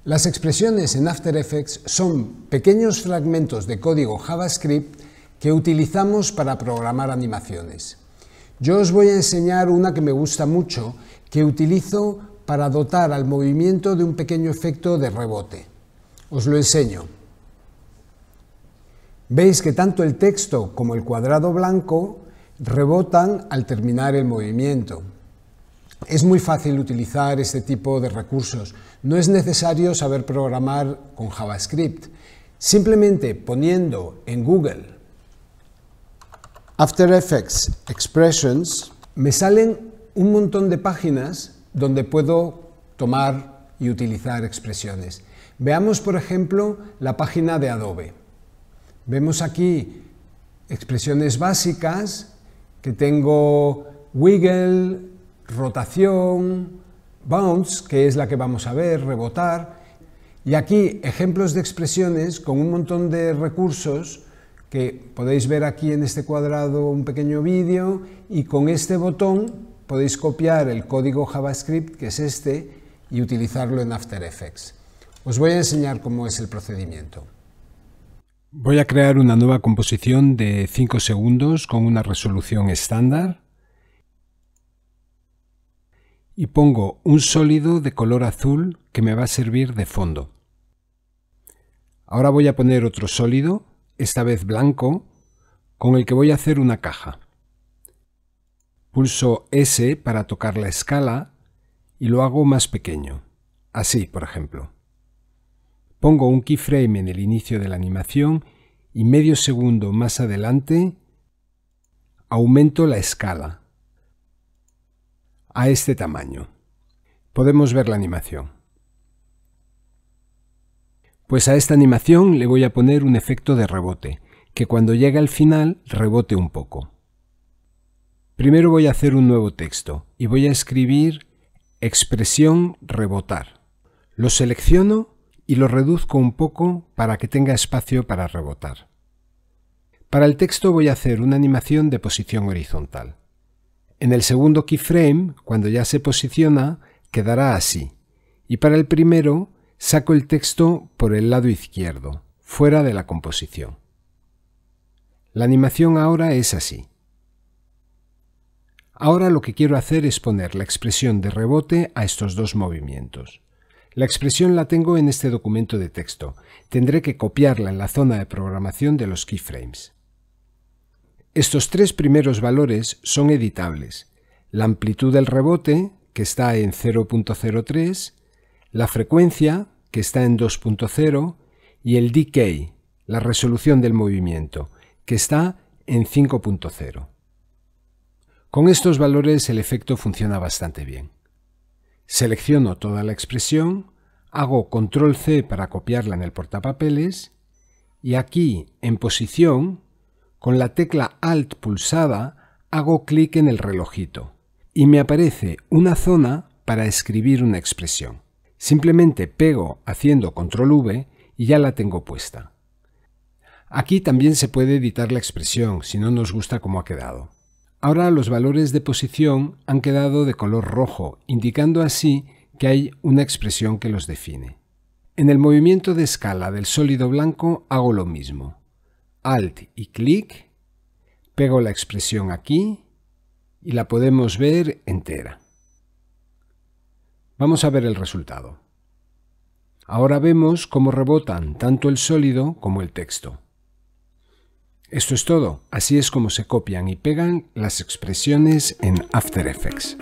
Las expresiones en After Effects son pequeños fragmentos de código JavaScript que utilizamos para programar animaciones. Yo os voy a enseñar una que me gusta mucho, que utilizo para dotar al movimiento de un pequeño efecto de rebote. Os lo enseño. Veis que tanto el texto como el cuadrado blanco rebotan al terminar el movimiento. Es muy fácil utilizar este tipo de recursos. No es necesario saber programar con JavaScript. Simplemente poniendo en Google After Effects Expressions, me salen un montón de páginas donde puedo tomar y utilizar expresiones. Veamos, por ejemplo, la página de Adobe. Vemos aquí expresiones básicas que tengo wiggle, rotación, bounce, que es la que vamos a ver, rebotar, y aquí ejemplos de expresiones con un montón de recursos que podéis ver aquí en este cuadrado un pequeño vídeo, y con este botón podéis copiar el código JavaScript, que es este, y utilizarlo en After Effects. Os voy a enseñar cómo es el procedimiento. Voy a crear una nueva composición de 5 segundos con una resolución estándar y pongo un sólido de color azul que me va a servir de fondo. Ahora voy a poner otro sólido, esta vez blanco, con el que voy a hacer una caja. Pulso S para tocar la escala y lo hago más pequeño, así por ejemplo. Pongo un keyframe en el inicio de la animación y medio segundo más adelante aumento la escala a este tamaño. Podemos ver la animación. Pues a esta animación le voy a poner un efecto de rebote, que cuando llegue al final rebote un poco. Primero voy a hacer un nuevo texto y voy a escribir expresión rebotar. Lo selecciono y lo reduzco un poco para que tenga espacio para rebotar. Para el texto voy a hacer una animación de posición horizontal. En el segundo keyframe, cuando ya se posiciona, quedará así. Y para el primero, saco el texto por el lado izquierdo, fuera de la composición. La animación ahora es así. Ahora lo que quiero hacer es poner la expresión de rebote a estos dos movimientos. La expresión la tengo en este documento de texto. Tendré que copiarla en la zona de programación de los keyframes. Estos tres primeros valores son editables. La amplitud del rebote, que está en 0.03, la frecuencia, que está en 2.0, y el decay, la resolución del movimiento, que está en 5.0. Con estos valores el efecto funciona bastante bien. Selecciono toda la expresión, hago Control C para copiarla en el portapapeles y aquí, en posición, con la tecla Alt pulsada, hago clic en el relojito y me aparece una zona para escribir una expresión. Simplemente pego haciendo Control V y ya la tengo puesta. Aquí también se puede editar la expresión si no nos gusta cómo ha quedado. Ahora los valores de posición han quedado de color rojo, indicando así que hay una expresión que los define. En el movimiento de escala del sólido blanco hago lo mismo. Alt y clic, pego la expresión aquí y la podemos ver entera. Vamos a ver el resultado. Ahora vemos cómo rebotan tanto el sólido como el texto. Esto es todo. Así es como se copian y pegan las expresiones en After Effects.